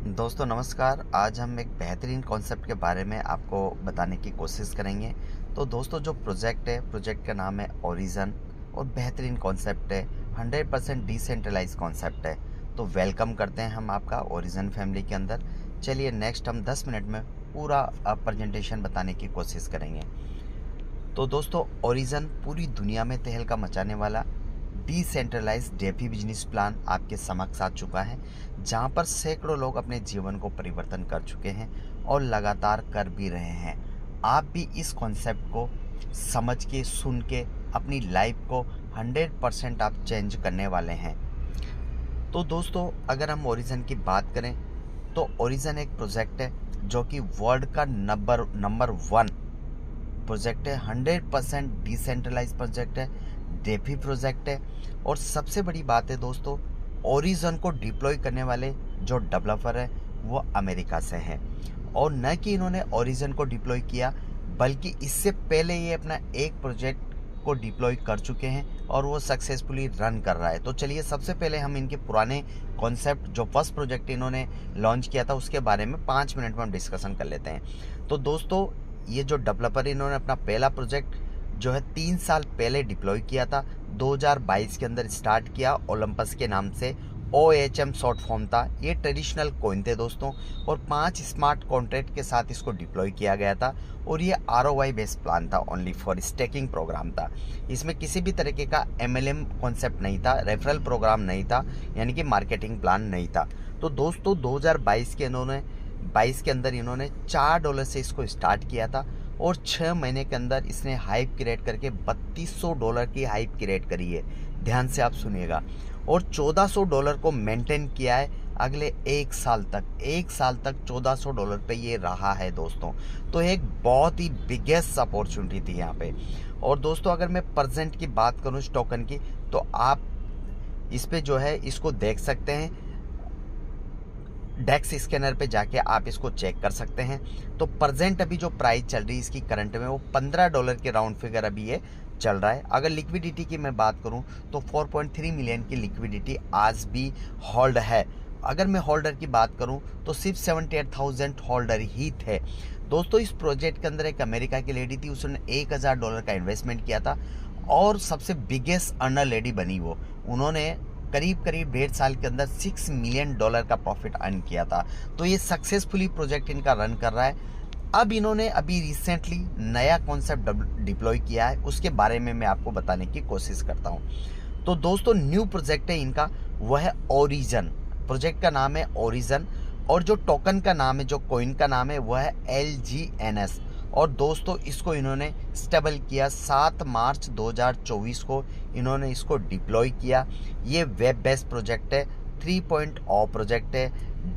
दोस्तों नमस्कार। आज हम एक बेहतरीन कॉन्सेप्ट के बारे में आपको बताने की कोशिश करेंगे। तो दोस्तों जो प्रोजेक्ट का नाम है ओरिजन और बेहतरीन कॉन्सेप्ट है, 100% डिसेंट्रलाइज कॉन्सेप्ट है। तो वेलकम करते हैं हम आपका ओरिजन फैमिली के अंदर। चलिए नेक्स्ट हम 10 मिनट में पूरा प्रेजेंटेशन बताने की कोशिश करेंगे। तो दोस्तों ओरिजन पूरी दुनिया में तहलका मचाने वाला डिसेंट्रलाइज डेफी बिजनेस प्लान आपके समक्ष आ चुका है, जहां पर सैकड़ों लोग अपने जीवन को परिवर्तन कर चुके हैं और लगातार कर भी रहे हैं। आप भी इस कॉन्सेप्ट को समझ के सुन के अपनी लाइफ को 100% आप चेंज करने वाले हैं। तो दोस्तों अगर हम ओरिजन की बात करें तो ओरिजन एक प्रोजेक्ट है जो कि वर्ल्ड का नंबर 1 प्रोजेक्ट है, 100% डिसेंट्रलाइज प्रोजेक्ट है, डेफी प्रोजेक्ट है। और सबसे बड़ी बात है दोस्तों, ओरिजन को डिप्लॉय करने वाले जो डेवलपर है वो अमेरिका से हैं। और न कि इन्होंने ओरिजन को डिप्लॉय किया, बल्कि इससे पहले ये अपना एक प्रोजेक्ट को डिप्लॉय कर चुके हैं और वो सक्सेसफुली रन कर रहा है। तो चलिए सबसे पहले हम इनके पुराने कॉन्सेप्ट, जो फर्स्ट प्रोजेक्ट इन्होंने लॉन्च किया था, उसके बारे में 5 मिनट में हम डिस्कशन कर लेते हैं। तो दोस्तों ये जो डेवलपर, इन्होंने अपना पहला प्रोजेक्ट जो है 3 साल पहले डिप्लॉय किया था, 2022 के अंदर स्टार्ट किया। ओलंपस के नाम से OHM शॉर्ट फॉर्म था। ये ट्रेडिशनल कॉइन थे दोस्तों, और 5 स्मार्ट कॉन्ट्रैक्ट के साथ इसको डिप्लॉय किया गया था। और ये ROI बेस्ड प्लान था, ओनली फॉर स्टेकिंग प्रोग्राम था। इसमें किसी भी तरीके का MLM कॉन्सेप्ट नहीं था, रेफरल प्रोग्राम नहीं था, यानी कि मार्केटिंग प्लान नहीं था। तो दोस्तों 2022 के अंदर इन्होंने $4 से इसको स्टार्ट किया था, और 6 महीने के अंदर इसने हाइप क्रिएट करके $3200 की हाइप क्रिएट करी है। ध्यान से आप सुनिएगा। और $1400 को मेंटेन किया है अगले 1 साल तक। 1 साल तक $1400 पे ये रहा है दोस्तों। तो एक बहुत ही बिगेस्ट अपॉर्चुनिटी थी यहाँ पे। और दोस्तों अगर मैं परसेंट की बात करूँ इस टोकन की, तो आप इस पे जो है इसको देख सकते हैं। डेक्स स्कैनर पे जाके आप इसको चेक कर सकते हैं। तो प्रेजेंट अभी जो प्राइस चल रही है इसकी करंट में, वो $15 के राउंड फिगर अभी ये चल रहा है। अगर लिक्विडिटी की मैं बात करूं तो 4.3 मिलियन की लिक्विडिटी आज भी होल्ड है। अगर मैं होल्डर की बात करूं तो सिर्फ 78,000 होल्डर ही थे दोस्तों। इस प्रोजेक्ट के अंदर एक अमेरिका की लेडी थी, उसने $1,000 का इन्वेस्टमेंट किया था, और सबसे बिगेस्ट अर्नर लेडी बनी वो। उन्होंने करीब 1.5 साल के अंदर $6 मिलियन का प्रॉफिट अर्न किया था। तो ये सक्सेसफुली प्रोजेक्ट इनका रन कर रहा है। अब इन्होंने अभी रिसेंटली नया कॉन्सेप्ट डिप्लॉय किया है, उसके बारे में मैं आपको बताने की कोशिश करता हूँ। तो दोस्तों न्यू प्रोजेक्ट है इनका, वह है ओरिजन। प्रोजेक्ट का नाम है ओरिजन, और जो टोकन का नाम है, जो कॉइन का नाम है, वह है LGNS। और दोस्तों इसको इन्होंने स्टेबल किया 7 मार्च 2024 को इन्होंने इसको डिप्लॉय किया। ये वेब बेस्ड प्रोजेक्ट है, 3.0 प्रोजेक्ट है,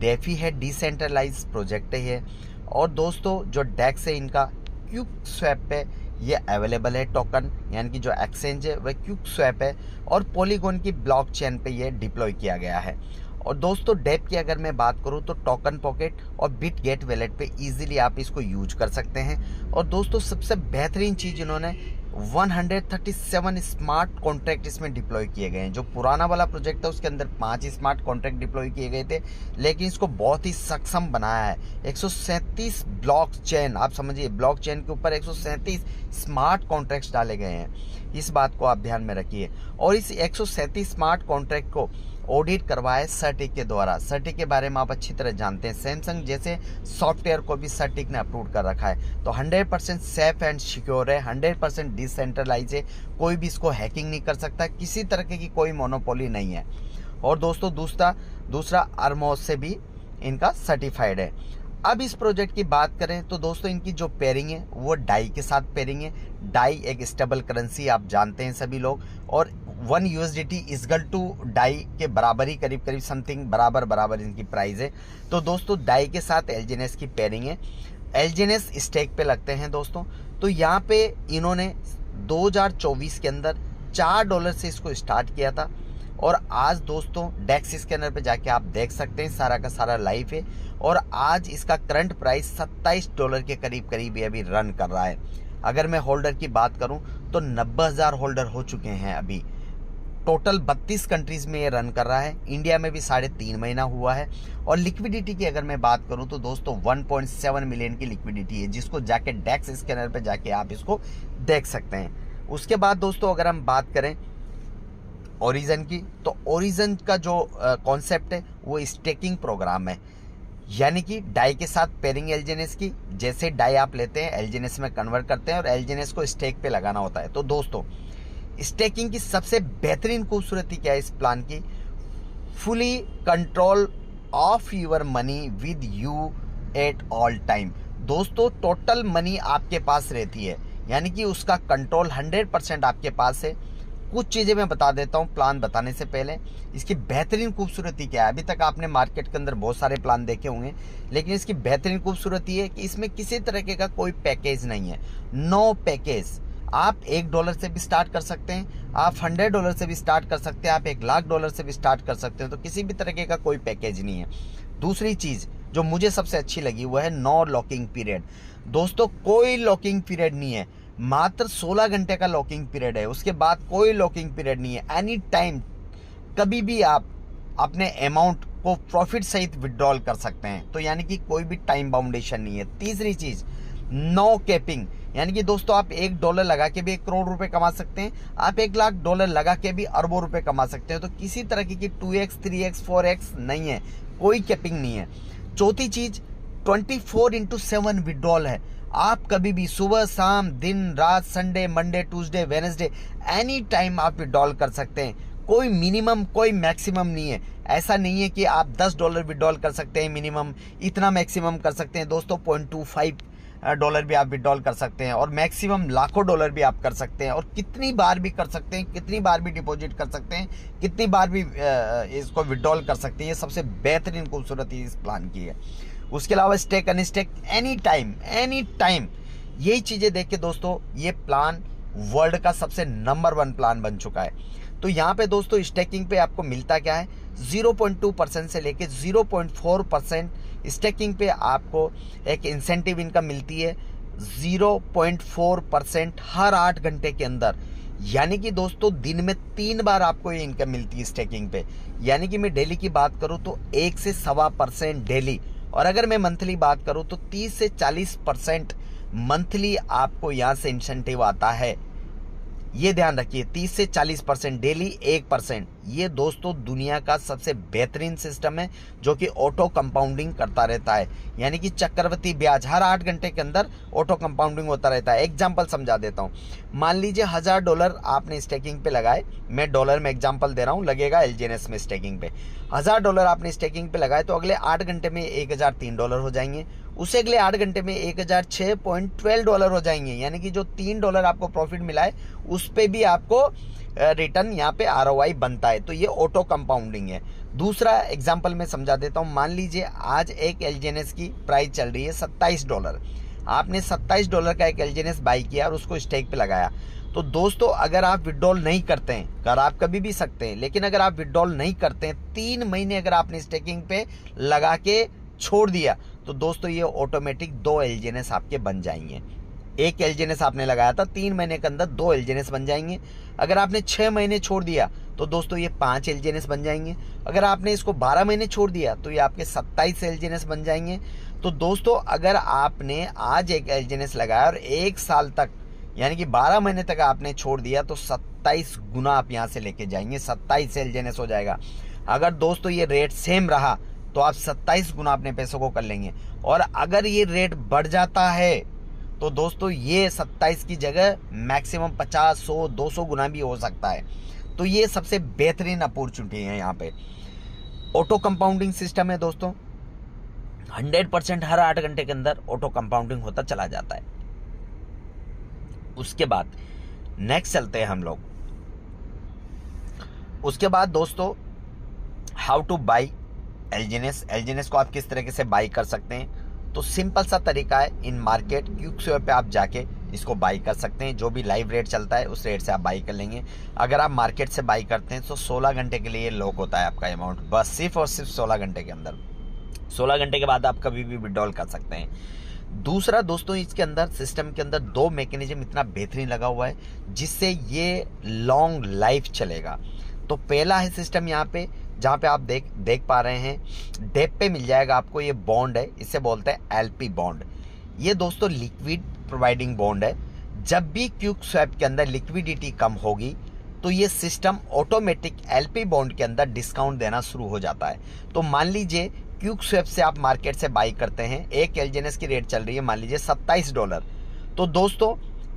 डेफी है, डिसेंट्रलाइज प्रोजेक्ट है ये। और दोस्तों जो डेक्स है इनका क्यूब स्वैप पे ये अवेलेबल है टोकन, यानी कि जो एक्सचेंज है वह क्यूब स्वैप है, और पॉलीगॉन की ब्लॉकचेन पे ये डिप्लॉय किया गया है। और दोस्तों डेप की अगर मैं बात करूं तो टोकन पॉकेट और बिटगेट वैलेट पे इजीली आप इसको यूज कर सकते हैं। और दोस्तों सबसे बेहतरीन चीज़, इन्होंने 137 स्मार्ट कॉन्ट्रैक्ट इसमें डिप्लॉय किए गए हैं। जो पुराना वाला प्रोजेक्ट था उसके अंदर 5 स्मार्ट कॉन्ट्रैक्ट डिप्लॉय किए गए थे, लेकिन इसको बहुत ही सक्षम बनाया है। 137 ब्लॉक चेन, आप समझिए ब्लॉक चेन के ऊपर 137 स्मार्ट कॉन्ट्रैक्ट्स डाले गए हैं। इस बात को आप ध्यान में रखिए। और इस 137 स्मार्ट कॉन्ट्रैक्ट को ऑडिट करवाए सर्टिक के द्वारा। सर्टिक के बारे में आप अच्छी तरह जानते हैं, सैमसंग जैसे सॉफ्टवेयर को भी सर्टिक ने अप्रूव कर रखा है। तो 100% सेफ एंड सिक्योर है, 100% डिसेंट्रलाइज है, कोई भी इसको हैकिंग नहीं कर सकता, किसी तरह की कोई मोनोपोली नहीं है। और दोस्तों दूसरा आर्मोस से भी इनका सर्टिफाइड है। अब इस प्रोजेक्ट की बात करें तो दोस्तों इनकी जो पेयरिंग है वो डाई के साथ पेयरिंग है। डाई एक स्टेबल करेंसी आप जानते हैं सभी लोग, और 1 USDT इजगल टू डाई के बराबर ही, करीब समथिंग बराबर इनकी प्राइस है। तो दोस्तों डाई के साथ LGNS की पेयरिंग है। LGNS स्टेक पे लगते हैं दोस्तों। तो यहाँ पे इन्होंने 2024 के अंदर $4 से इसको स्टार्ट किया था, और आज दोस्तों डेक्स स्कैनर पे जाके आप देख सकते हैं, सारा का सारा लाइव है। और आज इसका करंट प्राइस $27 के करीब ये अभी रन कर रहा है। अगर मैं होल्डर की बात करूं तो 90,000 होल्डर हो चुके हैं अभी। टोटल 32 कंट्रीज में ये रन कर रहा है। इंडिया में भी 3.5 महीना हुआ है। और लिक्विडिटी की अगर मैं बात करूं तो दोस्तों 1.7 मिलियन की लिक्विडिटी है, जिसको जाके डेक्स स्कैनर पे जाके आप इसको देख सकते हैं। उसके बाद दोस्तों अगर हम बात करें ओरिजिन की, तो ओरिजिन का जो कॉन्सेप्ट है वो स्टेकिंग प्रोग्राम है, यानी कि डाई के साथ पेयरिंग एलजीएनएस की। जैसे डाई आप लेते हैं एलजीएनएस में कन्वर्ट करते हैं और एलजीएनएस को स्टेक पे लगाना होता है। तो दोस्तों स्टेकिंग की सबसे बेहतरीन खूबसूरती क्या है इस प्लान की? Fully control of your money with you at all time. दोस्तों टोटल मनी आपके पास रहती है, यानी कि उसका कंट्रोल 100% आपके पास है। कुछ चीज़ें मैं बता देता हूँ प्लान बताने से पहले। इसकी बेहतरीन खूबसूरती क्या है? अभी तक आपने मार्केट के अंदर बहुत सारे प्लान देखे होंगे, लेकिन इसकी बेहतरीन खूबसूरती है कि इसमें किसी तरीके का कोई पैकेज नहीं है। No package. आप $1 से भी स्टार्ट कर सकते हैं, आप $100 से भी स्टार्ट कर सकते हैं, आप $1,00,000 से भी स्टार्ट कर सकते हैं। तो किसी भी तरीके का कोई पैकेज नहीं है। दूसरी चीज़ जो मुझे सबसे अच्छी लगी वो है नो लॉकिंग पीरियड। दोस्तों कोई लॉकिंग पीरियड नहीं है, मात्र 16 घंटे का लॉकिंग पीरियड है। उसके बाद कोई लॉकिंग पीरियड नहीं है। एनी टाइम कभी भी आप अपने अमाउंट को प्रॉफिट सहित विड्रॉल कर सकते हैं। तो यानी कि कोई भी टाइम बाउंडेशन नहीं है। तीसरी चीज़ नो कैपिंग, यानी कि दोस्तों आप $1 लगा के भी 1 करोड़ रुपए कमा सकते हैं, आप $1,00,000 लगा के भी अरबों रुपए कमा सकते हैं। तो किसी तरह की 2x 3x 4x नहीं है, कोई कैपिंग नहीं है। चौथी चीज 24/7 विड्रॉल है। आप कभी भी सुबह शाम दिन रात Sunday Monday Tuesday Wednesday any time आप विड्रॉल कर सकते हैं। कोई मिनिमम कोई मैक्सिमम नहीं है। ऐसा नहीं है कि आप $10 विड्रॉल कर सकते हैं मिनिमम, इतना मैक्सिमम कर सकते हैं। दोस्तों $0.25 भी आप विड्रॉल कर सकते हैं और मैक्सिमम लाखों डॉलर भी आप कर सकते हैं और कितनी बार भी कर सकते हैं, कितनी बार भी डिपॉजिट कर सकते हैं, कितनी बार भी इसको विड्रॉल कर सकते हैं। ये सबसे बेहतरीन खूबसूरती इस प्लान की है। उसके अलावा स्टेक अनस्टेक एनी टाइम। यही चीज़ें देख के दोस्तों ये प्लान वर्ल्ड का सबसे नंबर 1 प्लान बन चुका है। तो यहाँ पे दोस्तों स्टेकिंग पे आपको मिलता क्या है? 0.2% से लेके 0.4% स्टेकिंग पे आपको एक इंसेंटिव इनकम मिलती है 0.4% हर 8 घंटे के अंदर। यानी कि दोस्तों दिन में 3 बार आपको ये इनकम मिलती है स्टेकिंग पे। यानी कि मैं डेली की बात करूं तो 1 से 1.25% डेली, और अगर मैं मंथली बात करूं तो 30 से 40% मंथली आपको यहाँ से इंसेंटिव आता है। ये ध्यान रखिए, 30 से 40% डेली 1%। ये दोस्तों दुनिया का सबसे बेहतरीन सिस्टम है जो कि ऑटो कंपाउंडिंग करता रहता है, यानी कि चक्रवृद्धि ब्याज हर 8 घंटे के अंदर ऑटो कंपाउंडिंग होता रहता है। एग्जाम्पल समझा देता हूँ। मान लीजिए $1000 आपने स्टेकिंग पे लगाए, मैं डॉलर में एग्जाम्पल दे रहा हूँ, लगेगा एलजीएनएस में स्टेकिंग पे $1000 आपने स्टेकिंग पे लगाए तो अगले 8 घंटे में $1003 हो जाएंगे। उसे अगले 8 घंटे में $1006.12 हो जाएंगे। यानी कि जो $3 आपको प्रॉफिट मिला है उस पे भी आपको रिटर्न यहाँ पे आरओआई बनता है। तो ये ऑटो कंपाउंडिंग है। दूसरा एग्जांपल मैं समझा देता हूँ। मान लीजिए आज एक एलजीएनएस की प्राइस चल रही है $27। आपने $27 का एक एलजीएनएस बाई किया और उसको स्टेक पे लगाया। तो दोस्तों अगर आप विड्रॉल नहीं करते हैं, कर आप कभी भी सकते हैं, लेकिन अगर आप विड्रॉल नहीं करते हैं, 3 महीने अगर आपने स्टेकिंग पे लगा के छोड़ दिया तो दोस्तों ये ऑटोमेटिक 2 एलजीएनएस आपके बन जाएंगे। एक एलजीएनएस आपने लगाया था, 3 महीने के अंदर 2 एलजीएनएस बन जाएंगे। अगर आपने 6 महीने छोड़ दिया तो दोस्तों ये 5 एलजीएनएस बन जाएंगे। अगर आपने इसको 12 महीने छोड़ दिया तो ये आपके 27 एलजीएनएस बन जाएंगे। तो दोस्तों अगर आपने आज एक एलजीएनएस लगाया और 1 साल तक यानी कि 12 महीने तक आपने छोड़ दिया तो 27 गुना आप यहाँ से लेके जाएंगे, 27 एलजीएनएस हो जाएगा। अगर दोस्तों ये रेट सेम रहा तो आप 27 गुना अपने पैसों को कर लेंगे, और अगर ये रेट बढ़ जाता है तो दोस्तों ये 27 की जगह मैक्सिमम 50, 100, 200 गुना भी हो सकता है। तो ये सबसे बेहतरीन अपॉर्चुनिटी है। यहाँ पे ऑटो कंपाउंडिंग सिस्टम है दोस्तों, 100% हर 8 घंटे के अंदर ऑटो कंपाउंडिंग होता चला जाता है। उसके बाद नेक्स्ट चलते हैं हम लोग। उसके बाद दोस्तों हाउ टू बाई एलजीएनएस को आप किस तरीके से बाई कर सकते हैं। तो सिंपल सा तरीका है, इन मार्केट क्विकस्वैप पे आप जाके इसको बाई कर सकते हैं। जो भी लाइव रेट चलता है उस रेट से आप बाई कर लेंगे। अगर आप मार्केट से बाई करते हैं तो 16 घंटे के लिए लॉक होता है आपका अमाउंट, बस सिर्फ और सिर्फ 16 घंटे के अंदर। 16 घंटे के बाद आप कभी भी विड्रॉल कर सकते हैं। दूसरा दोस्तों इसके अंदर सिस्टम के अंदर 2 मैकेनिज्म इतना बेहतरीन लगा हुआ है जिससे ये लॉन्ग लाइफ चलेगा। तो पहला है सिस्टम यहाँ पे, जहाँ पे आप देख पा रहे हैं डेप पे मिल जाएगा आपको, ये बॉन्ड है, इसे बोलते हैं एलपी बॉन्ड। ये दोस्तों लिक्विड प्रोवाइडिंग बॉन्ड है। जब भी क्विक स्वैप के अंदर लिक्विडिटी कम होगी तो ये सिस्टम ऑटोमेटिक एलपी बॉन्ड के अंदर डिस्काउंट देना शुरू हो जाता है। तो मान लीजिए क्विक स्वैप से आप मार्केट से बाई करते हैं, एक एलजीएनएस की रेट चल रही है मान लीजिए $27। तो दोस्तों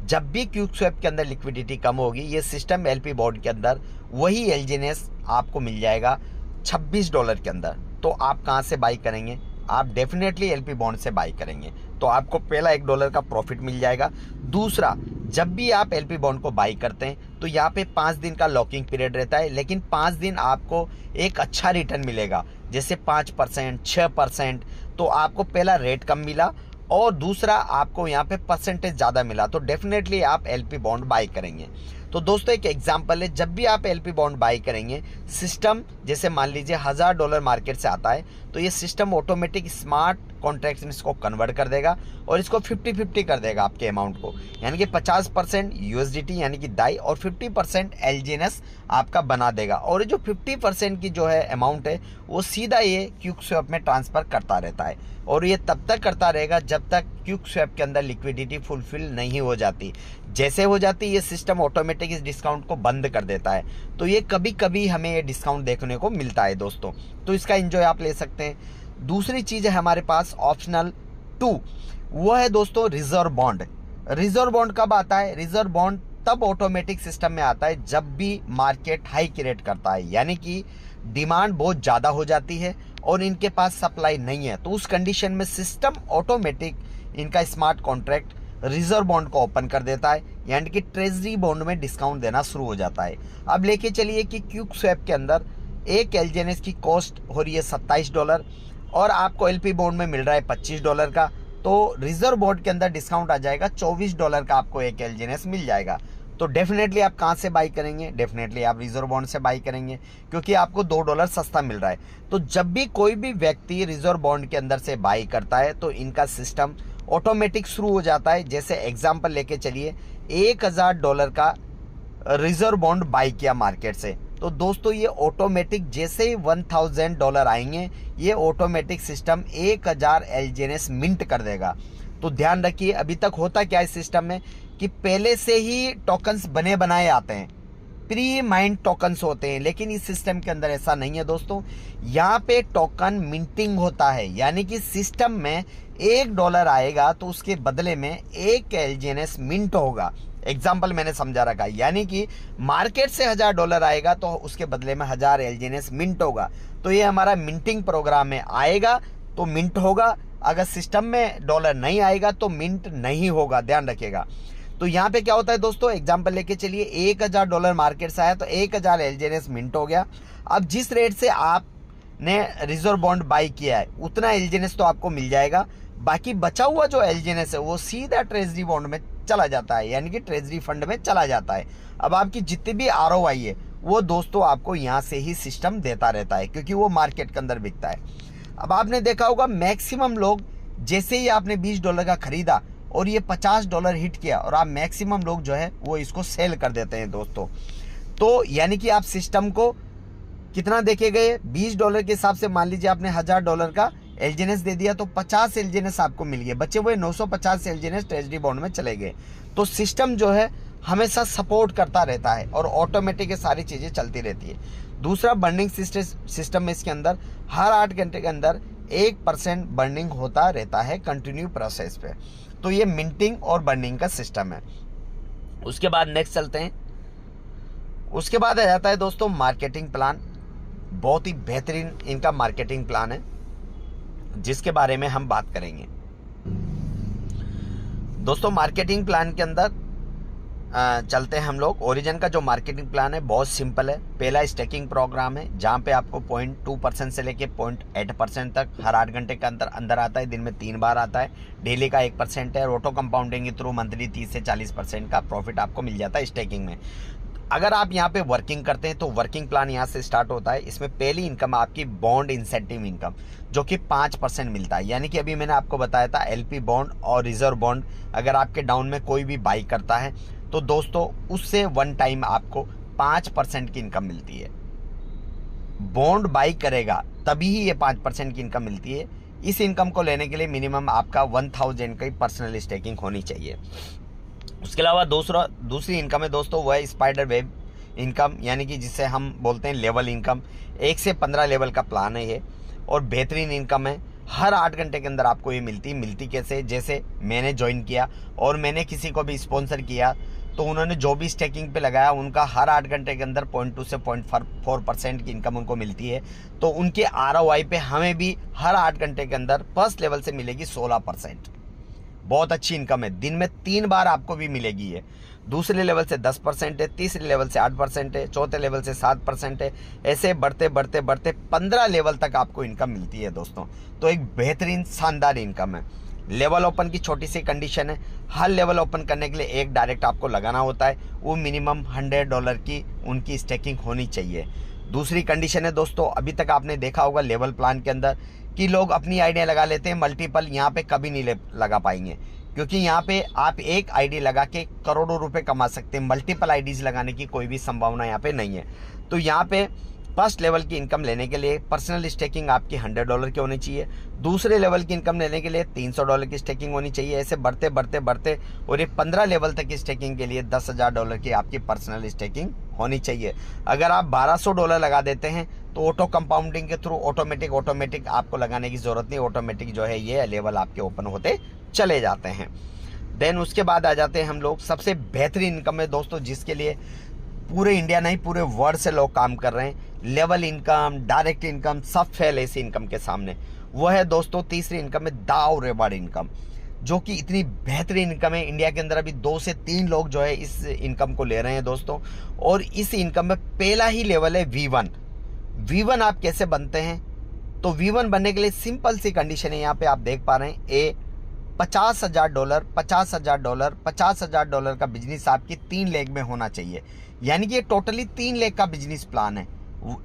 जब भी क्विक स्वैप के अंदर लिक्विडिटी कम होगी, ये सिस्टम एलपी बॉन्ड के अंदर वही एलजीएनएस आपको मिल जाएगा $26 के अंदर। तो आप कहाँ से बाई करेंगे? आप डेफिनेटली एलपी बॉन्ड से बाई करेंगे। तो आपको पहला $1 का प्रॉफिट मिल जाएगा। दूसरा, जब भी आप एलपी बॉन्ड को बाई करते हैं तो यहाँ पे 5 दिन का लॉकिंग पीरियड रहता है, लेकिन 5 दिन आपको एक अच्छा रिटर्न मिलेगा, जैसे 5%, 6%। तो आपको पहला रेट कम मिला और दूसरा आपको यहाँ पे परसेंटेज ज़्यादा मिला, तो डेफिनेटली आप एलपी बॉन्ड बाई करेंगे। तो दोस्तों एक एग्जांपल है, जब भी आप एलपी बॉन्ड बाई करेंगे, सिस्टम जैसे मान लीजिए $1000 मार्केट से आता है, तो ये सिस्टम ऑटोमेटिक स्मार्ट कॉन्ट्रैक्ट्स में इसको कन्वर्ट कर देगा और इसको 50-50 कर देगा आपके अमाउंट को, यानी कि 50% यूएसडीटी यानी कि दाई और 50% एलजीएनएस आपका बना देगा। और ये जो 50% की जो है अमाउंट है वो सीधा ये क्विक स्वैप में ट्रांसफ़र करता रहता है, और ये तब तक करता रहेगा जब तक क्विक स्वैप के अंदर लिक्विडिटी फुलफिल नहीं हो जाती। जैसे हो जाती ये सिस्टम ऑटोमेटिक इस डिस्काउंट को बंद कर देता है। तो ये कभी कभी हमें ये डिस्काउंट देखने को मिलता है दोस्तों, तो इसका एंजॉय आप ले सकते हैं। दूसरी चीज़ है हमारे पास ऑप्शनल 2, वो है दोस्तों रिजर्व बॉन्ड। रिजर्व बॉन्ड कब आता है? रिजर्व बॉन्ड तब ऑटोमेटिक सिस्टम में आता है जब भी मार्केट हाई क्रिएट करता है, यानी कि डिमांड बहुत ज़्यादा हो जाती है और इनके पास सप्लाई नहीं है। तो उस कंडीशन में सिस्टम ऑटोमेटिक इनका स्मार्ट कॉन्ट्रैक्ट रिजर्व बॉन्ड को ओपन कर देता है, यानी कि ट्रेजरी बॉन्ड में डिस्काउंट देना शुरू हो जाता है। अब लेके चलिए कि क्विक स्वैप के अंदर एक एलजीएनएस की कॉस्ट हो रही है $27 और आपको एलपी बॉन्ड में मिल रहा है $25 का, तो रिजर्व बॉन्ड के अंदर डिस्काउंट आ जाएगा $24 का, आपको एक एलजीएनएस मिल जाएगा। तो डेफिनेटली आप कहाँ से बाई करेंगे? डेफिनेटली आप रिजर्व बॉन्ड से बाई करेंगे, क्योंकि आपको $2 सस्ता मिल रहा है। तो जब भी कोई भी व्यक्ति रिजर्व बॉन्ड के अंदर से बाई करता है तो इनका सिस्टम ऑटोमेटिक शुरू हो जाता है। जैसे एग्जांपल लेके चलिए, $1000 का रिजर्व बॉन्ड बाई किया मार्केट से, तो दोस्तों ये ऑटोमेटिक जैसे ही $1000 आएंगे, ये ऑटोमेटिक सिस्टम 1000 एलजीएनएस मिंट कर देगा। तो ध्यान रखिए, अभी तक होता क्या है सिस्टम में कि पहले से ही टोकन्स बने बनाए आते हैं, प्री माइंड टोकन्स होते हैं, लेकिन इस सिस्टम के अंदर ऐसा नहीं है दोस्तों। यहाँ पे टोकन मिंटिंग होता है, यानी कि सिस्टम में $1 आएगा तो उसके बदले में 1 एलजीएनएस मिंट होगा। एग्जाम्पल मैंने समझा रखा, यानी कि मार्केट से $1000 आएगा तो उसके बदले में 1000 एलजीएनएस मिंट होगा। तो ये हमारा मिंटिंग प्रोग्राम में आएगा तो मिंट होगा, अगर सिस्टम में डॉलर नहीं आएगा तो मिंट नहीं होगा, ध्यान रखिएगा। तो यहाँ पे क्या होता है दोस्तों, एग्जाम्पल लेके चलिए, $1000 मार्केट से आया तो 1000 एलजीएनएस मिंट हो गया। अब जिस रेट से आपने रिजर्व बॉन्ड बाई किया है उतना एलजीएनएस तो आपको मिल जाएगा, बाकी बचा हुआ जो एलजीएनएस है वो सीधा ट्रेजरी बॉन्ड में चला जाता है, यानी कि ट्रेजरी फंड में चला जाता है। अब आपकी जितनी भी आरओआई है वो दोस्तों आपको यहाँ से ही सिस्टम देता रहता है, क्योंकि वो मार्केट के अंदर बिकता है। अब आपने देखा होगा मैक्सिमम लोग, जैसे ही आपने $20 का खरीदा और ये $50 हिट किया, और आप मैक्सिमम लोग जो है वो इसको सेल कर देते हैं दोस्तों। तो यानी कि आप सिस्टम को कितना देखे गए, $20 के हिसाब से मान लीजिए आपने $1000 का एलजीएनएस दे दिया, तो 50 एलजीएनएस आपको मिल गए, बचे हुए 950 एलजीएनएस ट्रेजरी बॉन्ड में चले गए। तो सिस्टम जो है हमेशा सपोर्ट करता रहता है और ऑटोमेटिक ये सारी चीज़ें चलती रहती है। दूसरा, बर्निंग सिस्टम में इसके अंदर हर 8 घंटे के अंदर 1% बर्निंग होता रहता है कंटिन्यू प्रोसेस पे। तो ये मिंटिंग और बर्निंग का सिस्टम है। उसके बाद नेक्स्ट चलते हैं, उसके बाद आ जाता है दोस्तों मार्केटिंग प्लान। बहुत ही बेहतरीन इनका मार्केटिंग प्लान है जिसके बारे में हम बात करेंगे दोस्तों। मार्केटिंग प्लान के अंदर चलते हैं हम लोग। ओरिजिन का जो मार्केटिंग प्लान है बहुत सिंपल है। पहला स्टेकिंग प्रोग्राम है जहां पे आपको 0.2% से लेके 0.8% तक हर 8 घंटे के अंदर आता है, दिन में 3 बार आता है। डेली का 1% है। ऑटो कंपाउंडिंग के थ्रू मंथली 30 से 40% का प्रॉफिट आपको मिल जाता है स्टेकिंग में। अगर आप यहाँ पे वर्किंग करते हैं तो वर्किंग प्लान यहाँ से स्टार्ट होता है। इसमें पहली इनकम आपकी बॉन्ड इंसेंटिव इनकम जो कि 5% मिलता है, यानी कि अभी मैंने आपको बताया था एलपी बॉन्ड और रिजर्व बॉन्ड अगर आपके डाउन में कोई भी बाई करता है तो दोस्तों उससे वन टाइम आपको 5% की इनकम मिलती है। बॉन्ड बाई करेगा तभी ही ये 5% की इनकम मिलती है। इस इनकम को लेने के लिए मिनिमम आपका 1000 की पर्सनल स्टेकिंग होनी चाहिए। उसके अलावा दूसरी इनकम है दोस्तों, वह है स्पाइडर वेब इनकम, यानी कि जिसे हम बोलते हैं लेवल इनकम। 1 से 15 लेवल का प्लान है ये, और बेहतरीन इनकम है। हर 8 घंटे के अंदर आपको ये मिलती कैसे, जैसे मैंने ज्वाइन किया और मैंने किसी को भी स्पॉन्सर किया, तो उन्होंने जो भी स्टेकिंग पे लगाया उनका हर 8 घंटे के अंदर 0.2 से 0.4% की इनकम उनको मिलती है। तो उनके ROI पे हमें भी हर 8 घंटे के अंदर फर्स्ट लेवल से मिलेगी 16%। बहुत अच्छी इनकम है, दिन में 3 बार आपको भी मिलेगी ये। दूसरे लेवल से 10% है, तीसरे लेवल से 8% है, चौथे लेवल से 7% है। ऐसे बढ़ते बढ़ते बढ़ते 15 लेवल तक आपको इनकम मिलती है दोस्तों। तो एक बेहतरीन शानदार इनकम है। लेवल ओपन की छोटी सी कंडीशन है, हर लेवल ओपन करने के लिए एक डायरेक्ट आपको लगाना होता है, वो मिनिमम $100 की उनकी स्टेकिंग होनी चाहिए। दूसरी कंडीशन है दोस्तों, अभी तक आपने देखा होगा लेवल प्लान के अंदर कि लोग अपनी आईडिया लगा लेते हैं, मल्टीपल यहाँ पे कभी नहीं लगा पाएंगे, क्योंकि यहाँ पे आप एक आईडी लगा के करोड़ों रुपए कमा सकते हैं। मल्टीपल आईडीज लगाने की कोई भी संभावना यहाँ पे नहीं है। तो यहाँ पे फर्स्ट लेवल की इनकम लेने के लिए पर्सनल स्टेकिंग आपकी $100 की होनी चाहिए। दूसरे लेवल की इनकम लेने के लिए $300 की स्टेकिंग होनी चाहिए। ऐसे बढ़ते बढ़ते बढ़ते और ये 15 लेवल तक की स्टेकिंग के लिए $10,000 की आपकी पर्सनल स्टेकिंग होनी चाहिए। अगर आप $1200 लगा देते हैं तो ऑटो कंपाउंडिंग के थ्रू ऑटोमेटिक आपको लगाने की जरूरत नहीं, ऑटोमेटिक जो है ये लेवल आपके ओपन होते चले जाते हैं। देन उसके बाद आ जाते हैं हम लोग सबसे बेहतरीन इनकम है दोस्तों, जिसके लिए पूरे इंडिया नहीं पूरे वर्ल्ड से लोग काम कर रहे हैं। लेवल इनकम, डायरेक्ट इनकम सब फेल ऐसी इनकम के सामने। वो है दोस्तों तीसरी इनकम है दाव रिवार्ड इनकम, जो कि इतनी बेहतरीन इनकम है। इंडिया के अंदर अभी 2 से 3 लोग जो है इस इनकम को ले रहे हैं दोस्तों। और इस इनकम में पहला ही लेवल है V1। V1 आप कैसे बनते हैं, तो V1 बनने के लिए सिंपल सी कंडीशन है, यहाँ पे आप देख पा रहे हैं। $50,000 $50,000 का बिजनेस आपकी 3 लेग में होना चाहिए, यानी कि ये टोटली 3 लेग का बिजनेस प्लान है,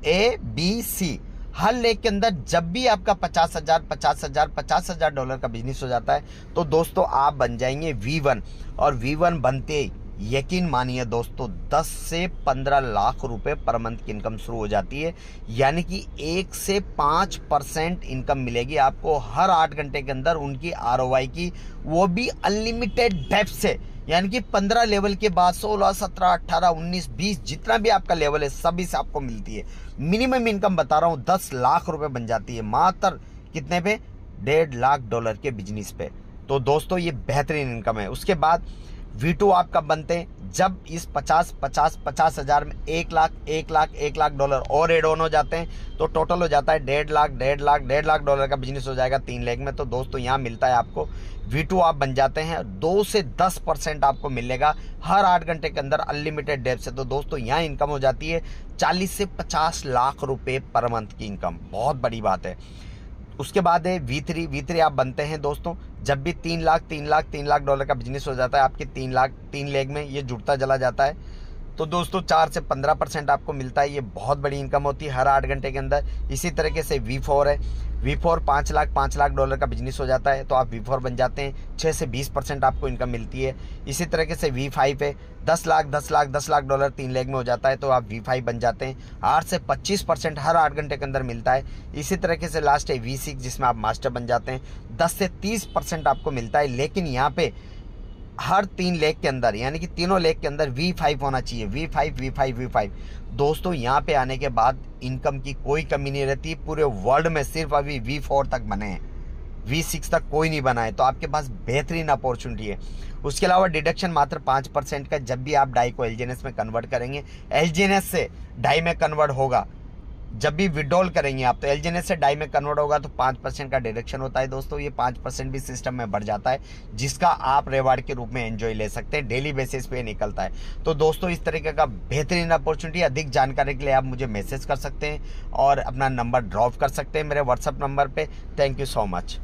ABC। हर लेग के अंदर जब भी आपका $50,000 का बिजनेस हो जाता है तो दोस्तों आप बन जाएंगे V1। और V1 बनते यकीन मानिए दोस्तों 10 से 15 लाख रुपए पर मंथ की इनकम शुरू हो जाती है, यानी कि 1 से 5% इनकम मिलेगी आपको हर 8 घंटे के अंदर उनकी ROI की, वो भी अनलिमिटेड डेप्थ से। यानी कि 15 लेवल के बाद 16, 17, 18, 19, 20 जितना भी आपका लेवल है सभी से आपको मिलती है। मिनिमम इनकम बता रहा हूँ 10 लाख रुपए बन जाती है मात्र कितने पे, $1.5 लाख के बिजनेस पे। तो दोस्तों ये बेहतरीन इनकम है। उसके बाद V2 आप कब बनते हैं, जब इस 50,000 में $1 लाख और एड ऑन हो जाते हैं तो टोटल हो जाता है $1.5 लाख का बिजनेस हो जाएगा 3 लेग में। तो दोस्तों यहाँ मिलता है आपको V2 आप बन जाते हैं 2 से 10% आपको मिलेगा हर 8 घंटे के अंदर अनलिमिटेड डेप्थ से। तो दोस्तों यहाँ इनकम हो जाती है 40 से 50 लाख रुपए पर मंथ की इनकम, बहुत बड़ी बात है। उसके बाद है V3 आप बनते हैं दोस्तों जब भी $3 लाख का बिजनेस हो जाता है आपके 3 लेग में, ये जुड़ता चला जाता है। तो दोस्तों 4 से 15% आपको मिलता है, ये बहुत बड़ी इनकम होती है हर 8 घंटे के अंदर। इसी तरीके से V4 है, V4 $5 लाख का बिजनेस हो जाता है तो आप V4 बन जाते हैं, 6 से 20% आपको इनकम मिलती है। इसी तरीके से V5 है, $10 लाख 3 लेग में हो जाता है तो आप V5 बन जाते हैं, 8 से 25% हर 8 घंटे के अंदर मिलता है। इसी तरीके से लास्ट है V6 जिसमें आप मास्टर बन जाते हैं, 10 से 30% आपको मिलता है। लेकिन यहाँ पे हर 3 लेग के अंदर यानी कि तीनों लेग के अंदर V5 होना चाहिए, V5। दोस्तों यहाँ पे आने के बाद इनकम की कोई कमी नहीं रहती, पूरे वर्ल्ड में सिर्फ अभी V4 तक बने हैं, V6 तक कोई नहीं बना है, तो आपके पास बेहतरीन अपॉर्चुनिटी है। उसके अलावा डिडक्शन मात्र 5% का, जब भी आप डाई को LGNS में कन्वर्ट करेंगे, LGNS से डाई में कन्वर्ट होगा, जब भी विड्रॉल करेंगे आप तो LGNS से डाई में कन्वर्ट होगा तो 5% का डिडक्शन होता है दोस्तों। ये 5% भी सिस्टम में बढ़ जाता है, जिसका आप रिवार्ड के रूप में एंजॉय ले सकते हैं, डेली बेसिस पे निकलता है। तो दोस्तों इस तरीके का बेहतरीन अपॉर्चुनिटी, अधिक जानकारी के लिए आप मुझे मैसेज कर सकते हैं और अपना नंबर ड्रॉप कर सकते हैं मेरे व्हाट्सएप नंबर पे। Thank you so much.